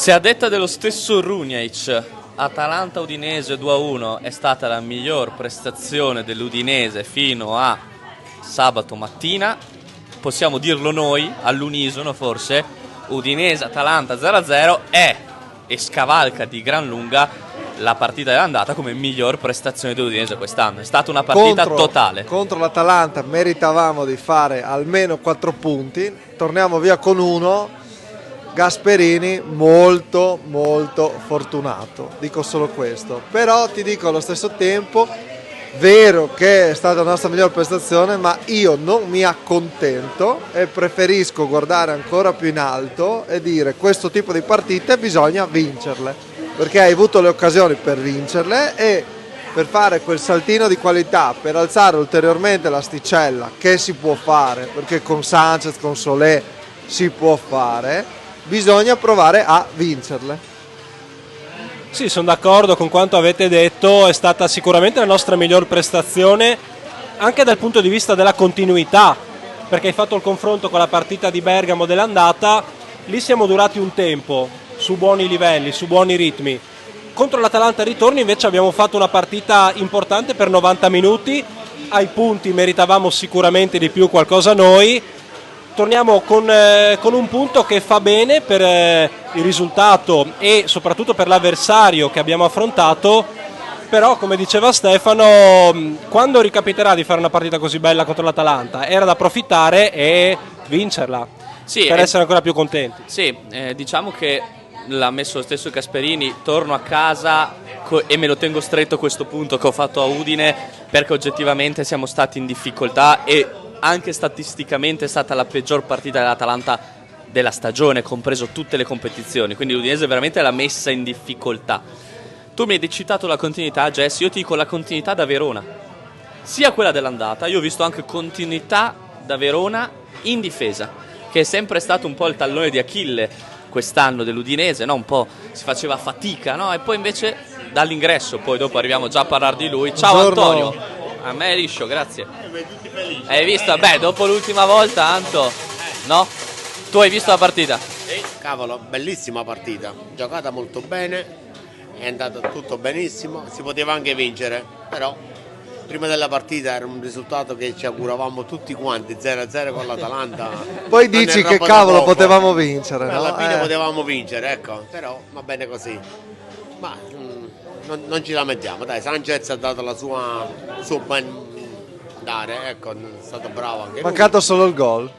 Se a detta dello stesso Runjaic, Atalanta-Udinese 2-1 è stata la miglior prestazione dell'Udinese fino a sabato mattina, possiamo dirlo noi, all'unisono forse, Udinese-Atalanta 0-0 è e scavalca di gran lunga la partita dell'andata come miglior prestazione dell'Udinese quest'anno. È stata una partita totale. Contro l'Atalanta meritavamo di fare almeno 4 punti, torniamo via con 1. Gasperini molto fortunato, dico solo questo. Però ti dico allo stesso tempo, vero che è stata la nostra miglior prestazione, ma io non mi accontento e preferisco guardare ancora più in alto e dire: questo tipo di partite bisogna vincerle, perché hai avuto le occasioni per vincerle e per fare quel saltino di qualità, per alzare ulteriormente l'asticella, che si può fare, perché con Sanchez, con Solé si può fare, bisogna provare a vincerle. Sì, sono d'accordo con quanto avete detto, è stata sicuramente la nostra miglior prestazione anche dal punto di vista della continuità, perché hai fatto il confronto con la partita di Bergamo dell'andata, lì siamo durati un tempo su buoni livelli, su buoni ritmi. Contro l'Atalanta ritorno invece abbiamo fatto una partita importante per 90 minuti, ai punti meritavamo sicuramente di più qualcosa noi. Torniamo con un punto che fa bene per il risultato e soprattutto per l'avversario che abbiamo affrontato, però come diceva Stefano, quando ricapiterà di fare una partita così bella contro l'Atalanta era da approfittare e vincerla, sì, per essere ancora più contenti. Sì, diciamo che l'ha messo lo stesso Gasperini, torno a casa e me lo tengo stretto questo punto che ho fatto a Udine, perché oggettivamente siamo stati in difficoltà e anche statisticamente è stata la peggior partita dell'Atalanta della stagione, compreso tutte le competizioni, quindi l'Udinese veramente l'ha messa in difficoltà. Tu mi hai citato la continuità, Jess, io ti dico la continuità da Verona, sia quella dell'andata, io ho visto anche continuità da Verona in difesa, che è sempre stato un po' il tallone di Achille quest'anno dell'Udinese, no? Un po' si faceva fatica, no? E poi invece dall'ingresso, poi dopo arriviamo già a parlare di lui. Ciao Buongiorno. Antonio. A me è liscio, grazie. Hai visto? Beh, dopo l'ultima volta, Anto, no? Tu hai visto la partita? Cavolo, bellissima partita, giocata molto bene, è andato tutto benissimo, si poteva anche vincere, però prima della partita era un risultato che ci auguravamo tutti quanti, 0-0 con l'Atalanta. Poi dici che cavolo potevamo vincere, no? Alla fine potevamo vincere, ecco, però va bene così. Ma non ci lamentiamo, dai, Sanchez ha dato la sua ben dare, ecco, è stato bravo anche lui. Mancato solo il gol.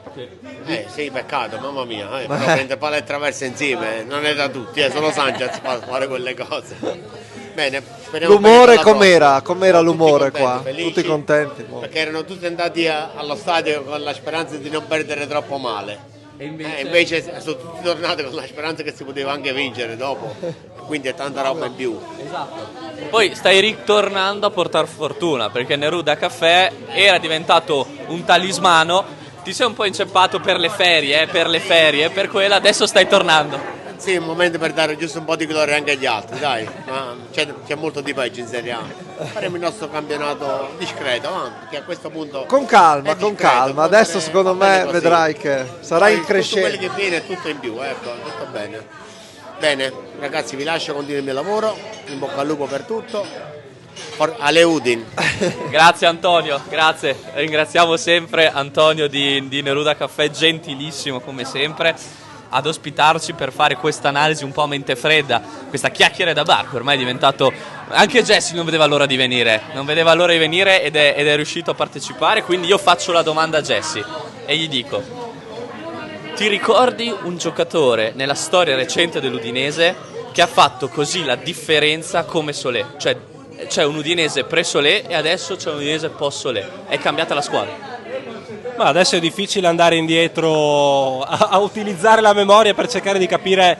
Sì, peccato, mamma mia, però prendere palla e traversa insieme non è da tutti, solo Sanchez fa fare quelle cose. Bene, speriamo. L'umore com'era l'umore contenti, qua? felici, Tutti contenti. perché erano tutti andati allo stadio con la speranza di non perdere troppo male. E invece sono tutti tornati con la speranza che si poteva anche vincere dopo, quindi è tanta roba in più. Esatto. Poi stai ritornando a portare fortuna, perché Neruda Caffè era diventato un talismano, ti sei un po' inceppato per le ferie, per quella, adesso stai tornando. Sì, un momento per dare giusto un po' di gloria anche agli altri, dai, ma c'è molto di peggio in Serie A. Faremo il nostro campionato discreto, perché a questo punto con calma, adesso secondo me vedrai che sarà in crescendo. Tutto quello che viene è tutto in più, ecco, tutto bene. Bene, ragazzi, vi lascio, continuare il mio lavoro, in bocca al lupo per tutto. Ale Udin. Grazie Antonio, grazie, ringraziamo sempre Antonio di Neruda Caffè, gentilissimo come sempre ad ospitarci per fare questa analisi un po' a mente fredda, questa chiacchiera da bar che ormai è diventato, anche Jesse non vedeva l'ora di venire ed è riuscito a partecipare, quindi io faccio la domanda a Jesse e gli dico: ti ricordi un giocatore nella storia recente dell'Udinese che ha fatto così la differenza come Solé? Cioè c'è un Udinese pre-Solé e adesso c'è un Udinese post-Solé, è cambiata la squadra. Ma adesso è difficile andare indietro a utilizzare la memoria per cercare di capire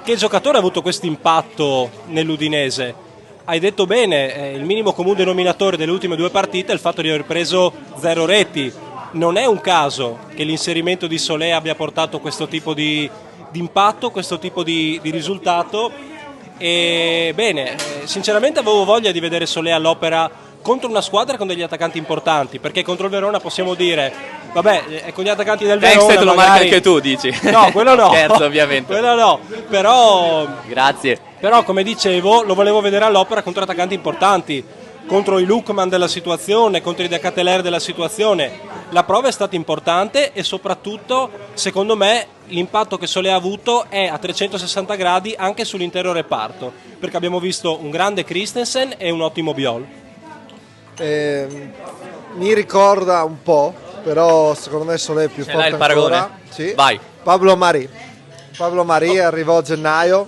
che giocatore ha avuto questo impatto nell'Udinese. Hai detto bene, il minimo comune denominatore delle ultime 2 partite è il fatto di aver preso 0 reti. Non è un caso che l'inserimento di Solé abbia portato questo tipo di impatto, questo tipo di risultato. E bene, sinceramente avevo voglia di vedere Solé all'opera contro una squadra con degli attaccanti importanti, perché contro il Verona possiamo dire Vabbè, con gli attaccanti del Tankstead Verona lo marchi magari... anche tu, dici? No, quello no. Scherzo, ovviamente. Quello no, però... Grazie. Però, come dicevo, lo volevo vedere all'opera contro attaccanti importanti, contro i Lukman della situazione, contro i De Ketelaere della situazione. La prova è stata importante e soprattutto, secondo me, l'impatto che Solé ha avuto è a 360 gradi anche sull'intero reparto, perché abbiamo visto un grande Christensen e un ottimo Biol. Mi ricorda un po', però secondo me Solé è più Ce forte l'hai il paragone? ancora. Sì. Vai. Pablo Mari arrivò a gennaio,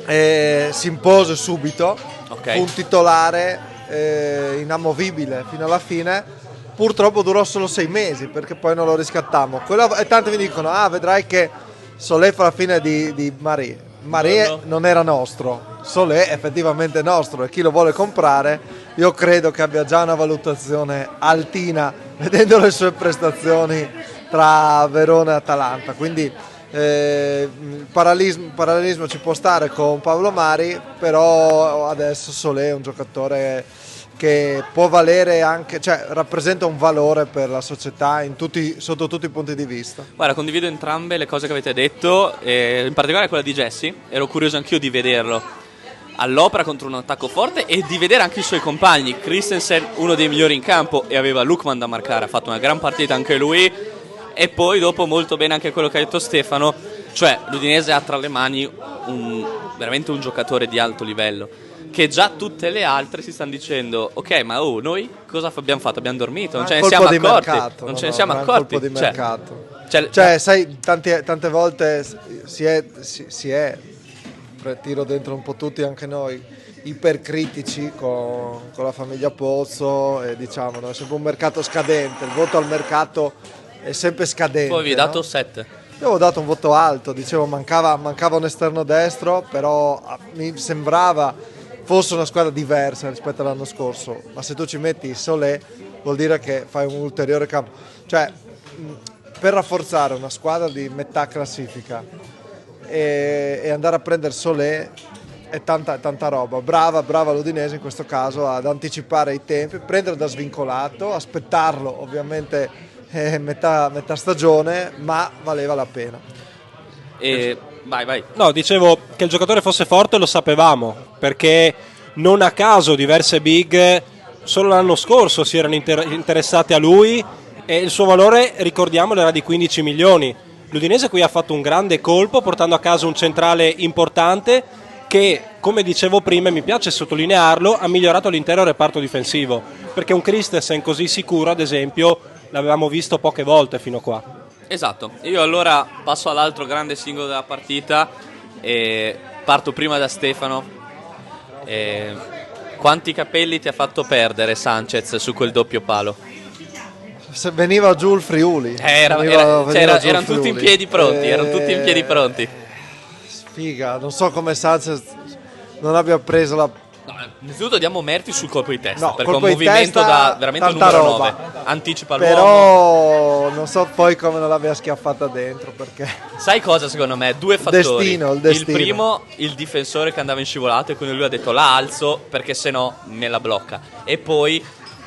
si impose subito, Ok. fu un titolare inamovibile fino alla fine. Purtroppo durò solo 6 mesi perché poi non lo riscattammo. E tanti mi dicono: vedrai che Solé fa la fine di Mari. No. Non era nostro, Solé effettivamente è nostro, e chi lo vuole comprare io credo che abbia già una valutazione altina vedendo le sue prestazioni tra Verona e Atalanta, quindi parallelismo ci può stare con Pablo Mari, però adesso Solé è un giocatore che può valere anche, cioè rappresenta un valore per la società sotto tutti i punti di vista. Guarda, condivido entrambe le cose che avete detto, in particolare quella di Jesse. Ero curioso anch'io di vederlo all'opera contro un attacco forte e di vedere anche i suoi compagni. Christensen, uno dei migliori in campo, e aveva Lukman da marcare, ha fatto una gran partita anche lui. E poi dopo molto bene anche quello che ha detto Stefano, cioè l'Udinese ha tra le mani veramente un giocatore di alto livello, che già tutte le altre si stanno dicendo: ok, ma noi cosa abbiamo fatto? Abbiamo dormito, non ce ne siamo accorti. Non ce ne siamo accorti. Colpo di mercato. Cioè, sai, tante volte si è, tiro dentro un po' tutti, anche noi, ipercritici con la famiglia Pozzo, e diciamo, no, è sempre un mercato scadente, il voto al mercato è sempre scadente. poi vi ho dato 7. Io avevo dato un voto alto, dicevo mancava un esterno destro, però mi sembrava fosse una squadra diversa rispetto all'anno scorso, ma se tu ci metti Solé vuol dire che fai un ulteriore campo, cioè per rafforzare una squadra di metà classifica e andare a prendere Solé è tanta roba. Brava l'Udinese in questo caso ad anticipare i tempi, prendere da svincolato, aspettarlo ovviamente metà stagione, ma valeva la pena. Vai. No, dicevo che il giocatore fosse forte lo sapevamo, perché non a caso diverse big solo l'anno scorso si erano interessate a lui e il suo valore, ricordiamolo, era di 15 milioni. L'Udinese qui ha fatto un grande colpo portando a casa un centrale importante che, come dicevo prima, mi piace sottolinearlo, ha migliorato l'intero reparto difensivo, perché un Christensen così sicuro, ad esempio, l'avevamo visto poche volte fino a qua. Esatto, io allora passo all'altro grande singolo della partita e parto prima da Stefano. Quanti capelli ti ha fatto perdere Sanchez su quel doppio palo? Se veniva giù il Friuli, erano tutti in piedi pronti, Sfiga, non so come Sanchez non abbia preso la... No, innanzitutto diamo meriti sul colpo di testa, No, perché è un colpo di movimento testa, da veramente tanta numero roba. 9, anticipa l'uomo. Però non so poi come non l'abbia schiaffata dentro, perché Sai cosa secondo me? Due fattori. Il destino. Il primo, il difensore che andava in scivolata e quindi lui ha detto la alzo perché sennò me la blocca. E poi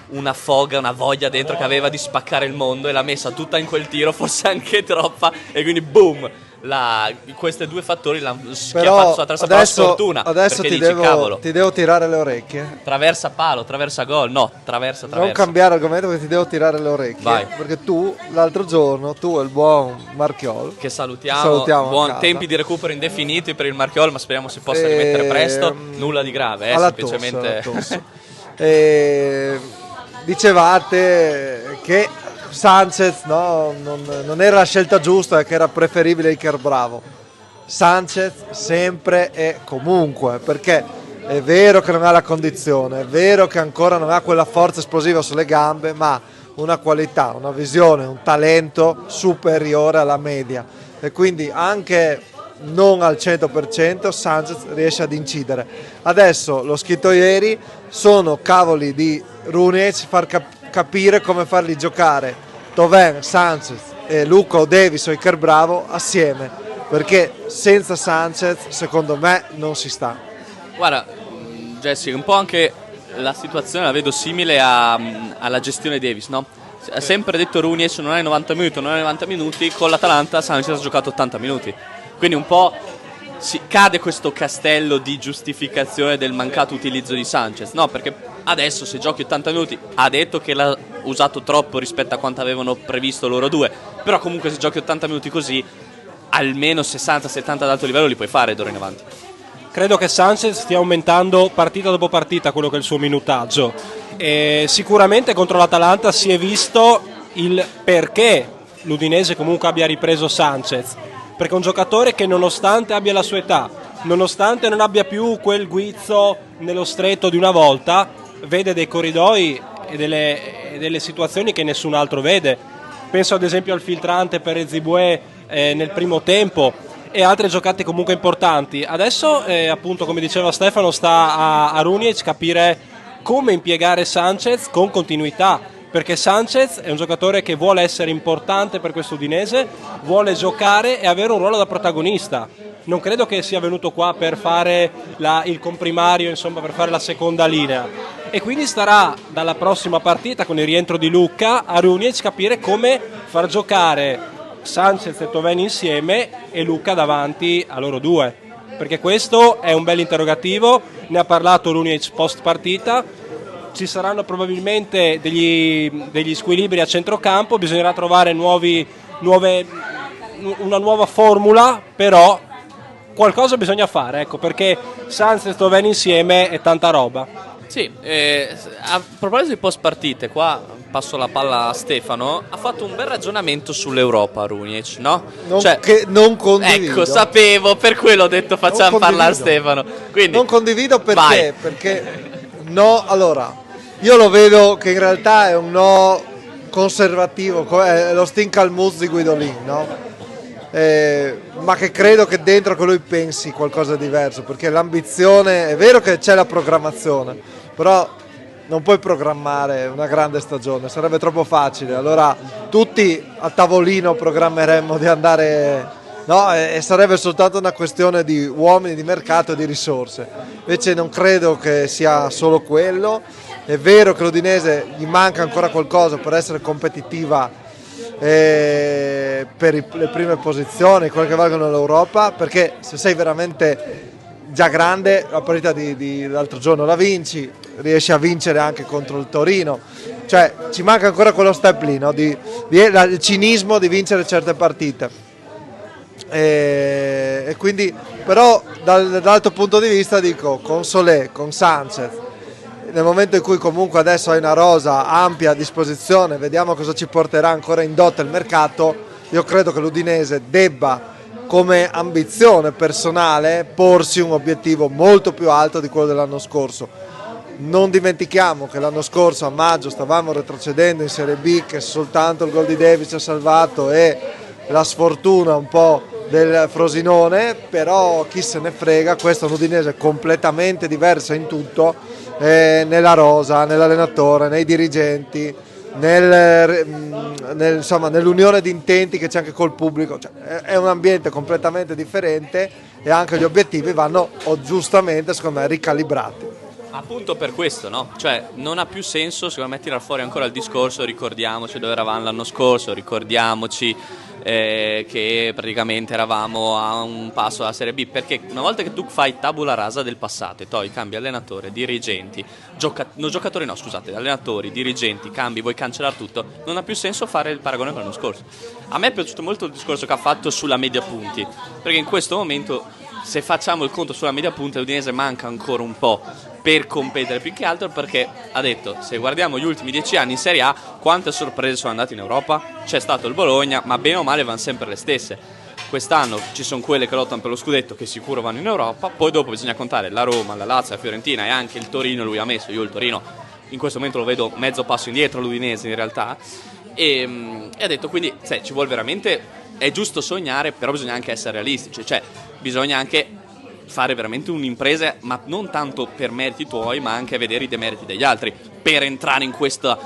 una foga, una voglia dentro che aveva di spaccare il mondo e l'ha messa tutta in quel tiro, forse anche troppa, e quindi boom! Questi due fattori l'hanno schiaffato sulla testa per la sfortuna. Adesso ti devo tirare le orecchie. Traversa palo, traversa gol, no, traversa. Non cambiare argomento perché ti devo tirare le orecchie. Vai. Perché tu, l'altro giorno, tu e il buon Marchiol, che salutiamo buon tempi di recupero indefiniti per il Marchiol, ma speriamo si possa rimettere presto. Nulla di grave, semplicemente dicevate che Sanchez non era la scelta giusta e che era preferibile Iker Bravo. Sanchez sempre e comunque, perché è vero che non ha la condizione, è vero che ancora non ha quella forza esplosiva sulle gambe, ma una qualità, una visione, un talento superiore alla media, e quindi anche non al 100% Sanchez riesce ad incidere. Adesso l'ho scritto ieri, sono cavoli di Runec far capire come farli giocare Thauvin, Sanchez e Luca o Davis o Iker Bravo assieme, perché senza Sanchez secondo me non si sta. Guarda Jesse, un po' anche la situazione la vedo simile alla gestione Davis, no? ha sempre detto Rooney non hai 90 minuti, non hai 90 minuti, con l'Atalanta Sanchez ha giocato 80 minuti, quindi un po' cade questo castello di giustificazione del mancato utilizzo di Sanchez, no, perché adesso se giochi 80 minuti, ha detto che l'ha usato troppo rispetto a quanto avevano previsto loro due, però comunque se giochi 80 minuti così almeno 60-70 ad alto livello li puoi fare d'ora in avanti. Credo che Sanchez stia aumentando partita dopo partita quello che è il suo minutaggio, e sicuramente contro l'Atalanta si è visto il perché l'Udinese comunque abbia ripreso Sanchez, perché è un giocatore che nonostante abbia la sua età, nonostante non abbia più quel guizzo nello stretto di una volta, vede dei corridoi e delle situazioni che nessun altro vede. Penso ad esempio al filtrante per Ezibue nel primo tempo e altre giocate comunque importanti. Adesso appunto, come diceva Stefano, sta a Rooney capire come impiegare Sanchez con continuità, perché Sanchez è un giocatore che vuole essere importante per questo Udinese, vuole giocare e avere un ruolo da protagonista. Non credo che sia venuto qua per fare il comprimario, insomma, per fare la seconda linea, e quindi starà dalla prossima partita con il rientro di Lucca a Rooney capire come far giocare Sanchez e Toven insieme e Lucca davanti a loro due, perché questo è un bel interrogativo. Ne ha parlato Rooney post partita. Ci saranno probabilmente degli squilibri a centrocampo, bisognerà trovare una nuova formula, però qualcosa bisogna fare, ecco, perché Sanchez e Toven insieme è tanta roba. Sì, a proposito di post partite, qua passo la palla a Stefano, ha fatto un bel ragionamento sull'Europa Rooney, no? Che non condivido. Ecco, sapevo, per quello ho detto facciamo parlare Stefano. Quindi, non condivido perché? Vai. Perché no, allora, io lo vedo che in realtà è un no conservativo, è lo Stinkalmuz di Guidolin, no? Ma che credo che dentro che lui pensi qualcosa di diverso, perché l'ambizione, è vero che c'è la programmazione, però non puoi programmare una grande stagione, sarebbe troppo facile. Allora tutti a tavolino programmeremmo di andare, no? E sarebbe soltanto una questione di uomini, di mercato e di risorse. Invece non credo che sia solo quello. È vero che l'Udinese gli manca ancora qualcosa per essere competitiva per le prime posizioni, quelle che valgono l'Europa, perché se sei veramente già grande, la partita di l'altro giorno la vinci, riesci a vincere anche contro il Torino, cioè ci manca ancora quello step lì, no? Il cinismo di vincere certe partite, e quindi però dall'altro punto di vista dico, con Solé, con Sanchez, nel momento in cui comunque adesso hai una rosa ampia a disposizione, vediamo cosa ci porterà ancora in dote il mercato, io credo che l'Udinese debba come ambizione personale porsi un obiettivo molto più alto di quello dell'anno scorso. Non dimentichiamo che l'anno scorso a maggio stavamo retrocedendo in Serie B, che soltanto il gol di Davis ha salvato e la sfortuna un po' del Frosinone, però chi se ne frega, questa è un'Udinese completamente diversa in tutto, nella rosa, nell'allenatore, nei dirigenti, insomma, nell'unione di intenti che c'è anche col pubblico, cioè, è un ambiente completamente differente e anche gli obiettivi vanno giustamente, secondo me, ricalibrati. Appunto per questo, no? Cioè non ha più senso secondo me tirar fuori ancora il discorso, ricordiamoci dove eravamo l'anno scorso, ricordiamoci che praticamente eravamo a un passo dalla Serie B, perché una volta che tu fai tabula rasa del passato e cambi allenatore, dirigenti, allenatori, dirigenti, cambi, vuoi cancellare tutto, non ha più senso fare il paragone con l'anno scorso. A me è piaciuto molto il discorso che ha fatto sulla media punti, perché in questo momento, se facciamo il conto sulla media punti, l'Udinese manca ancora un po' per competere, più che altro perché ha detto, se guardiamo gli ultimi 10 anni in Serie A, quante sorprese sono andate in Europa? C'è stato il Bologna, ma bene o male vanno sempre le stesse. Quest'anno ci sono quelle che lottano per lo scudetto, che sicuro vanno in Europa, poi dopo bisogna contare la Roma, la Lazio, la Fiorentina e anche il Torino. Lui ha messo, io il Torino in questo momento lo vedo mezzo passo indietro, l'Udinese in realtà, e ha detto quindi ci vuole veramente, è giusto sognare, però bisogna anche essere realistici, cioè bisogna anche fare veramente un'impresa, ma non tanto per meriti tuoi, ma anche a vedere i demeriti degli altri per entrare in questo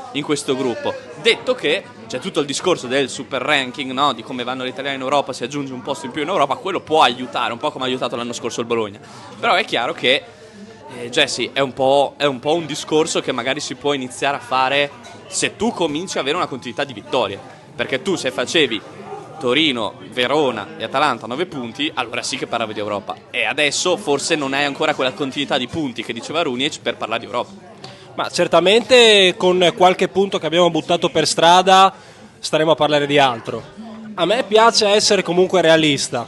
gruppo. Detto che c'è tutto il discorso del super ranking, no? Di come vanno gli italiani in Europa, si aggiunge un posto in più in Europa, quello può aiutare, un po' come ha aiutato l'anno scorso il Bologna, però è chiaro che Jesse, è un po' un discorso che magari si può iniziare a fare se tu cominci ad avere una continuità di vittorie, perché tu se facevi Torino, Verona e Atalanta 9 punti, allora sì che parlavi di Europa, e adesso forse non hai ancora quella continuità di punti che diceva Runic per parlare di Europa. Ma certamente con qualche punto che abbiamo buttato per strada staremo a parlare di altro. A me piace essere comunque realista,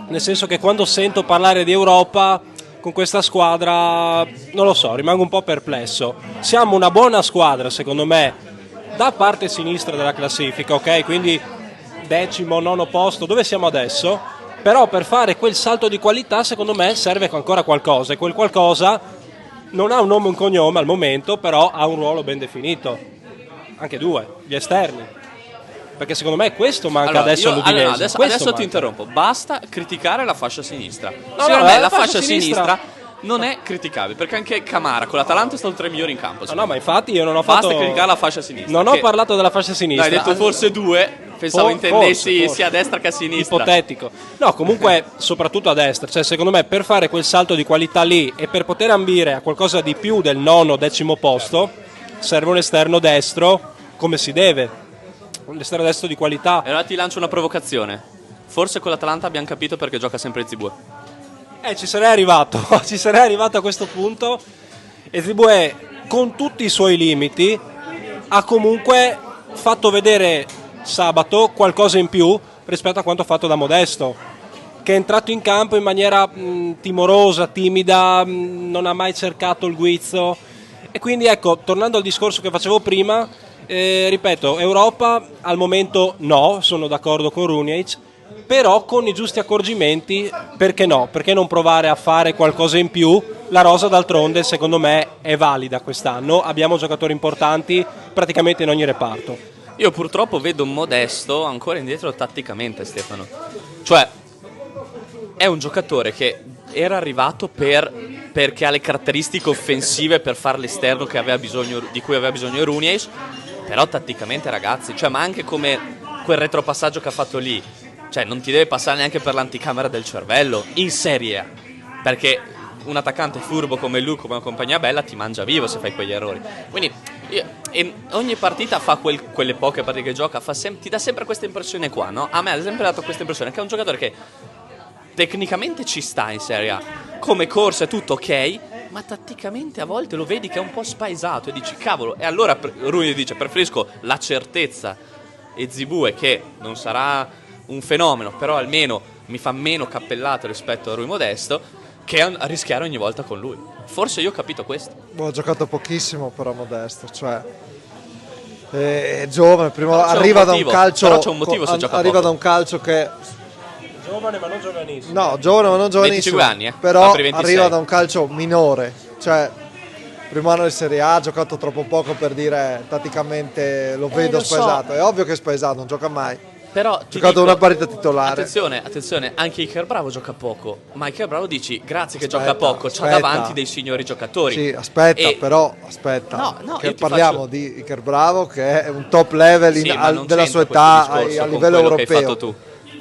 nel senso che quando sento parlare di Europa con questa squadra, non lo so, rimango un po' perplesso. Siamo una buona squadra, secondo me, da parte sinistra della classifica, ok? Quindi 10º, 9º posto, dove siamo adesso? Però per fare quel salto di qualità, secondo me, serve ancora qualcosa, e quel qualcosa non ha un nome e un cognome al momento, però ha un ruolo ben definito. Anche 2, gli esterni. Perché secondo me questo manca adesso all'Udinese. Adesso ti interrompo, basta criticare la fascia sinistra. No, me la fascia sinistra non è criticabile, perché anche Camara con l'Atalanta è stato tra i migliori in campo. No, ma infatti io non ho fatto... Basta criticare la fascia sinistra. Non ho parlato della fascia sinistra. No, hai detto forse 2, pensavo intendessi sia a destra che a sinistra. Ipotetico. No, comunque soprattutto a destra. Cioè, secondo me per fare quel salto di qualità lì e per poter ambire a qualcosa di più del 9º, 10º posto, serve un esterno destro come si deve. Un esterno destro di qualità. E allora ti lancio una provocazione. Forse con l'Atalanta abbiamo capito perché gioca sempre Zibue. Ci sarei arrivato. Ci sarei arrivato a questo punto. E Zibue, con tutti i suoi limiti, ha comunque fatto vedere sabato qualcosa in più rispetto a quanto fatto da Modesto, che è entrato in campo in maniera timorosa, timida, non ha mai cercato il guizzo. E quindi ecco, tornando al discorso che facevo prima, ripeto, Europa al momento no, sono d'accordo con Runic, però con i giusti accorgimenti perché no? Perché non provare a fare qualcosa in più? La rosa d'altronde secondo me è valida quest'anno, abbiamo giocatori importanti praticamente in ogni reparto. Io purtroppo vedo Modesto ancora indietro tatticamente, Stefano. Cioè, è un giocatore che era arrivato perché ha le caratteristiche offensive per fare l'esterno di cui aveva bisogno Runic, però tatticamente, ragazzi, cioè, ma anche come quel retropassaggio che ha fatto lì, cioè non ti deve passare neanche per l'anticamera del cervello in Serie A, perché un attaccante furbo come lui, come una compagnia bella, ti mangia vivo se fai quegli errori. Quindi ogni partita fa quelle poche partite che gioca, ti dà sempre questa impressione qua, no? A me ha sempre dato questa impressione che è un giocatore che tecnicamente ci sta in Serie A, come corsa è tutto ok, ma tatticamente a volte lo vedi che è un po' spaesato e dici cavolo. E allora Rui dice preferisco la certezza e Zibue, che non sarà un fenomeno, però almeno mi fa meno cappellato rispetto a Rui Modesto, che a rischiare ogni volta con lui. Forse io ho capito questo. Ho giocato pochissimo però Modesto, cioè è giovane, prima Però arriva da un calcio, però c'è un motivo se gioca arriva poco. da un calcio che Giovane ma non giovanissimo. no, giovane ma non giovanissimo, 25 anni, però apri 26. arriva da un calcio minore, cioè primo anno di Serie A, ha giocato troppo poco per dire tatticamente lo vedo lo so. spaesato, è ovvio che è spaesato, non gioca mai. Però Ha giocato una partita titolare. Attenzione, anche Iker Bravo gioca poco, ma Iker Bravo dici grazie che Aspetta, gioca poco, c'ha aspetta. davanti dei signori giocatori. Sì, aspetta, No, che io ti parliamo faccio- di Iker Bravo che è un top level Sì, ma non della c'entra sua età questo discorso a con livello quello che hai europeo. fatto tu.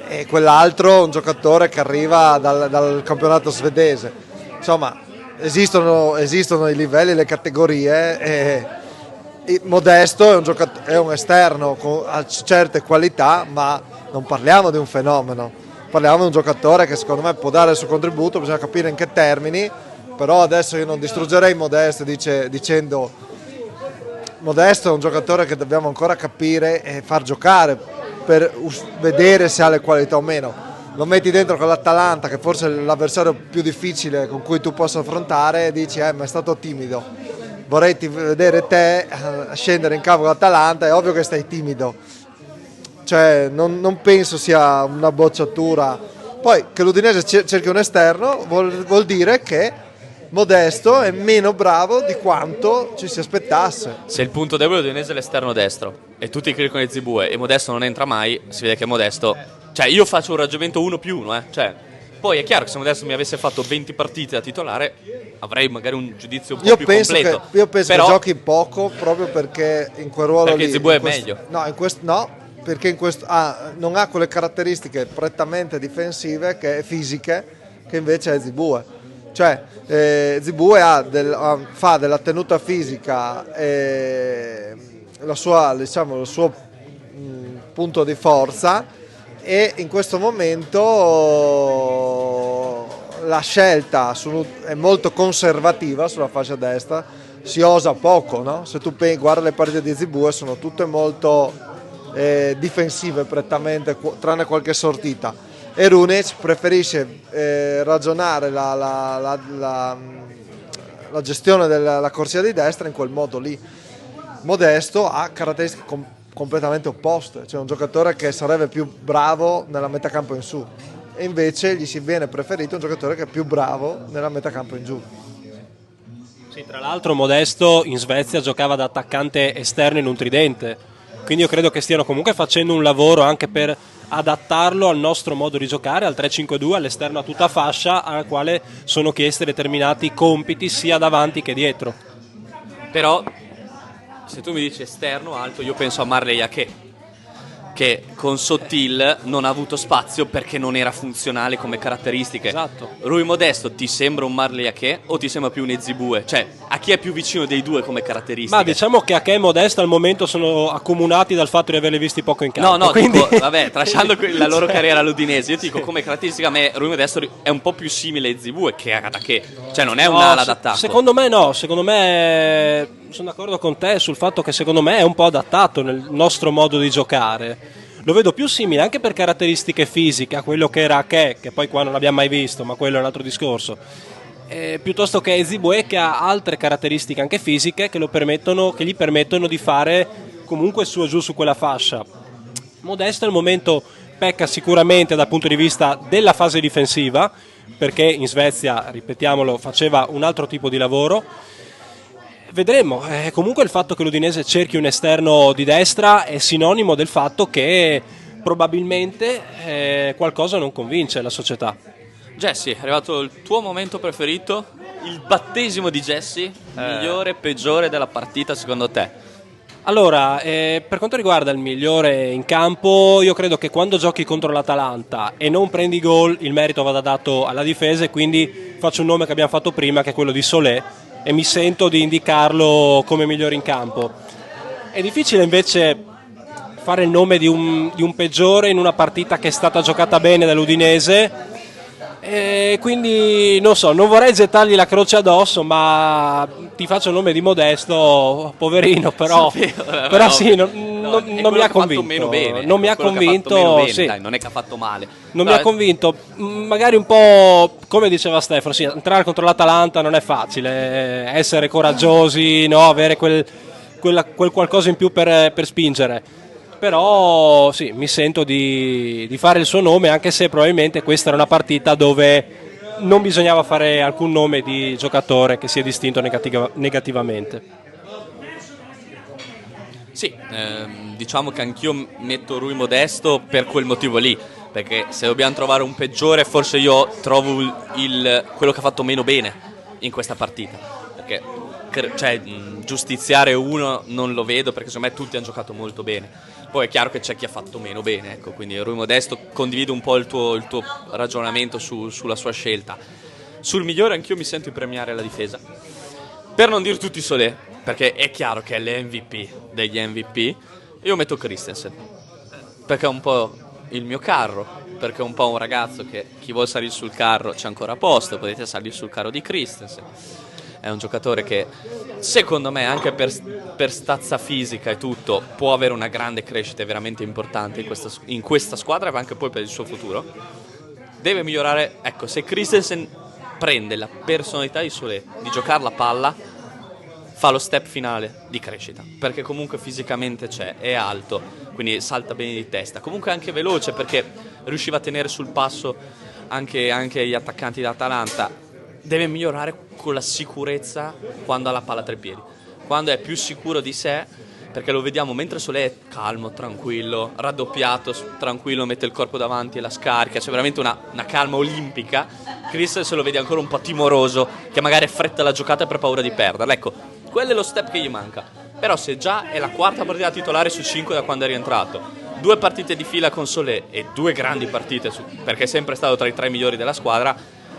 E quell'altro un giocatore che arriva dal campionato svedese. Insomma, esistono i livelli, le categorie e Modesto è un esterno ha certe qualità, ma non parliamo di un fenomeno, parliamo di un giocatore che secondo me può dare il suo contributo, bisogna capire in che termini. Però adesso io non distruggerei Modesto dicendo Modesto è un giocatore che dobbiamo ancora capire e far giocare per vedere se ha le qualità o meno. Lo metti dentro con l'Atalanta, che forse è l'avversario più difficile con cui tu possa affrontare, e dici ma è stato timido, vorrei vedere te scendere in campo con l'Atalanta, è ovvio che stai timido. Cioè non penso sia una bocciatura. Poi che l'Udinese cerchi un esterno vuol dire che Modesto è meno bravo di quanto ci si aspettasse. Se il punto debole dell'Udinese è l'esterno destro e tutti criticano Zibue e Modesto non entra mai, si vede che Modesto, cioè io faccio un ragionamento 1+1, cioè poi è chiaro che se Modesto mi avesse fatto 20 partite da titolare avrei magari un giudizio un po' più completo. Io penso però, che giochi poco proprio perché in quel ruolo perché lì, Zibue è meglio. Perché in questo non ha quelle caratteristiche prettamente difensive, che fisiche, che invece è Zibue. Cioè Zibue fa della tenuta fisica il suo punto di forza, e in questo momento la scelta è molto conservativa sulla fascia destra, si osa poco, no? Se tu guardi le partite di Zibue sono tutte molto difensive prettamente, tranne qualche sortita, e Runec preferisce ragionare la gestione della corsia di destra in quel modo lì. Modesto ha caratteristiche completamente opposte, cioè un giocatore che sarebbe più bravo nella metacampo in su, e invece gli si viene preferito un giocatore che è più bravo nella metacampo in giù. Sì, tra l'altro Modesto in Svezia giocava da attaccante esterno in un tridente, quindi io credo che stiano comunque facendo un lavoro anche per adattarlo al nostro modo di giocare, al 3-5-2, all'esterno a tutta fascia, al quale sono chiesti determinati compiti sia davanti che dietro. Però se tu mi dici esterno alto, io penso a Marley Ake, che con Sottil non ha avuto spazio perché non era funzionale come caratteristiche. Esatto. Rui Modesto ti sembra un Marley Ake o ti sembra più un Ezibue? Cioè, a chi è più vicino dei due come caratteristiche? Ma diciamo che Ake e Modesto al momento sono accomunati dal fatto di averli visti poco in campo. No, quindi... dico, vabbè, tralasciando la loro carriera all'Udinese, io ti dico come caratteristica a me Rui Modesto è un po' più simile a Ezibue che ad Ake. Cioè non è un'ala d'attacco. Secondo me no, secondo me sono d'accordo con te sul fatto che secondo me è un po' adattato nel nostro modo di giocare. Lo vedo più simile anche per caratteristiche fisiche a quello che era Ake, che poi qua non l'abbiamo mai visto, ma quello è un altro discorso, piuttosto che Ezibue, che ha altre caratteristiche anche fisiche che gli permettono di fare comunque su e giù su quella fascia. Modesto al momento pecca sicuramente dal punto di vista della fase difensiva, perché in Svezia, ripetiamolo, faceva un altro tipo di lavoro. Vedremo, comunque il fatto che l'Udinese cerchi un esterno di destra è sinonimo del fatto che probabilmente qualcosa non convince la società. Jesse, è arrivato il tuo momento preferito, il battesimo di Jesse, migliore, peggiore della partita secondo te? Allora, per quanto riguarda il migliore in campo, io credo che quando giochi contro l'Atalanta e non prendi gol, il merito vada dato alla difesa, e quindi faccio un nome che abbiamo fatto prima, che è quello di Solé, e mi sento di indicarlo come migliore in campo. È difficile invece fare il nome di un peggiore in una partita che è stata giocata bene dall'Udinese, e quindi non so, non vorrei gettargli la croce addosso, ma ti faccio il nome di Modesto, poverino, però sì, non mi ha convinto. Non mi ha convinto, sì. Dai, non è che ha fatto male. Non mi ha convinto, magari un po' come diceva Stefano, sì, entrare contro l'Atalanta non è facile, essere coraggiosi, no, avere quel qualcosa in più per spingere. Però sì, mi sento di fare il suo nome, anche se probabilmente questa era una partita dove non bisognava fare alcun nome di giocatore che si è distinto negativamente. Sì, diciamo che anch'io metto Rui Modesto per quel motivo lì, perché se dobbiamo trovare un peggiore forse io trovo quello che ha fatto meno bene in questa partita, perché giustiziare uno non lo vedo, perché secondo me tutti hanno giocato molto bene. Poi è chiaro che c'è chi ha fatto meno bene, ecco, quindi Rui Modesto condivido un po' il tuo ragionamento sulla sua scelta. Sul migliore anch'io mi sento di premiare la difesa, per non dire tutti Solé, perché è chiaro che è l'MVP degli MVP. Io metto Christensen, perché è un po' il mio carro, perché è un po' un ragazzo che chi vuole salire sul carro c'è ancora posto, potete salire sul carro di Christensen. È un giocatore che secondo me anche per stazza fisica e tutto può avere una grande crescita veramente importante in questa squadra, ma anche poi per il suo futuro. Deve migliorare, ecco, se Christensen prende la personalità di Solé di giocare la palla, fa lo step finale di crescita, perché comunque fisicamente è alto, quindi salta bene di testa, comunque è anche veloce, perché riusciva a tenere sul passo anche gli attaccanti d'Atalanta. Deve migliorare con la sicurezza quando ha la palla tra i piedi, quando è più sicuro di sé, perché lo vediamo mentre Solé è calmo, tranquillo, raddoppiato, tranquillo, mette il corpo davanti e la scarica, c'è veramente una calma olimpica. Chris se lo vede ancora un po' timoroso, che magari fretta la giocata per paura di perderla, ecco, quello è lo step che gli manca. Però se già è la quarta partita titolare su 5 da quando è rientrato, 2 partite di fila con Solé e 2 grandi partite, perché è sempre stato tra i 3 migliori della squadra,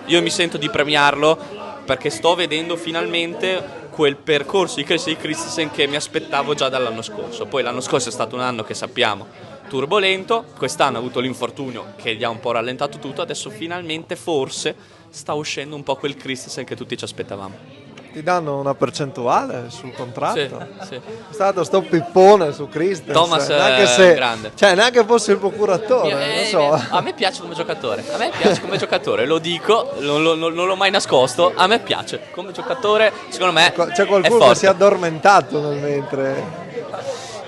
io mi sento di premiarlo perché sto vedendo finalmente quel percorso di crescita di Christensen che mi aspettavo già dall'anno scorso. Poi l'anno scorso è stato un anno che sappiamo turbolento, quest'anno ha avuto l'infortunio che gli ha un po' rallentato tutto, adesso finalmente forse sta uscendo un po' quel Christensen che tutti ci aspettavamo. Ti danno una percentuale sul contratto? Sì. È stato sto pippone su Christensen. Thomas neanche è grande. Cioè, neanche fosse il procuratore, non so. A me piace come giocatore, lo dico, non l'ho mai nascosto, a me piace come giocatore, secondo me C'è è qualcuno forte. che si è addormentato nel mentre.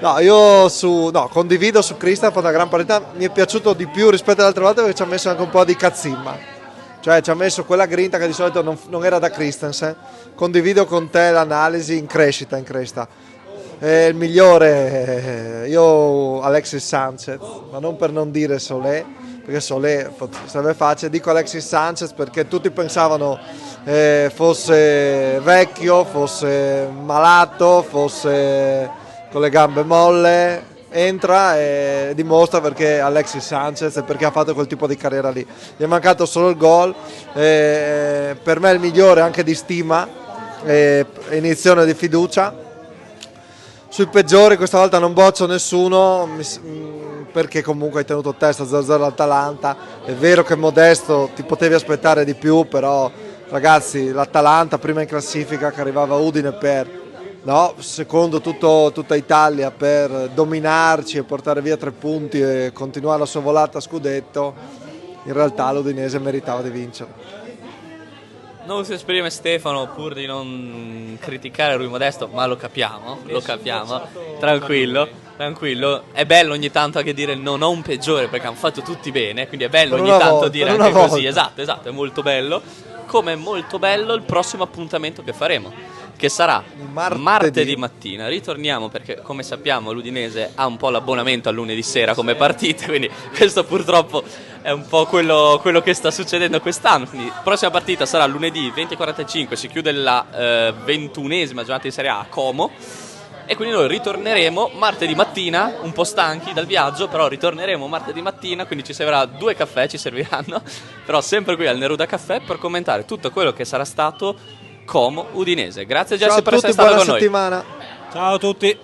No, condivido su Christensen, ha fatto una gran partita, mi è piaciuto di più rispetto alle altre volte perché ci ha messo anche un po' di cazzimma. Cioè ci ha messo quella grinta che di solito non era da Christensen. Condivido con te l'analisi in crescita. Il migliore, io Alexis Sanchez, ma non per non dire Solé, perché Solé sarebbe facile, dico Alexis Sanchez perché tutti pensavano fosse vecchio, fosse malato, fosse con le gambe molle. Entra e dimostra perché Alexis Sanchez e perché ha fatto quel tipo di carriera lì. Gli è mancato solo il gol, per me è il migliore anche di stima, iniezione di fiducia. Sui peggiori questa volta non boccio nessuno perché comunque hai tenuto testa 0-0 all'Atalanta. È vero che Modesto ti potevi aspettare di più, però ragazzi l'Atalanta prima in classifica che arrivava a Udine secondo tutta Italia per dominarci e portare via 3 punti e continuare la sua volata a scudetto, in realtà l'Udinese meritava di vincere. Non si esprime Stefano pur di non criticare Rui Modesto, ma lo capiamo, tranquillo. È bello ogni tanto anche dire non ho un peggiore perché hanno fatto tutti bene, quindi è bello ogni tanto dire anche così, esatto, è molto bello, come è molto bello il prossimo appuntamento che faremo, che sarà martedì mattina. Ritorniamo perché come sappiamo l'Udinese ha un po' l'abbonamento al lunedì sera come partite, quindi questo purtroppo è un po' quello che sta succedendo quest'anno. Quindi prossima partita sarà lunedì 20:45, si chiude la 21esima giornata di Serie A a Como e quindi noi ritorneremo martedì mattina, un po' stanchi dal viaggio, però ritorneremo martedì mattina, quindi ci servirà 2 caffè, ci serviranno, però sempre qui al Neruda Caffè per commentare tutto quello che sarà stato Como Udinese. Grazie Jesse per essere stato con noi. Buona settimana. Ciao a tutti.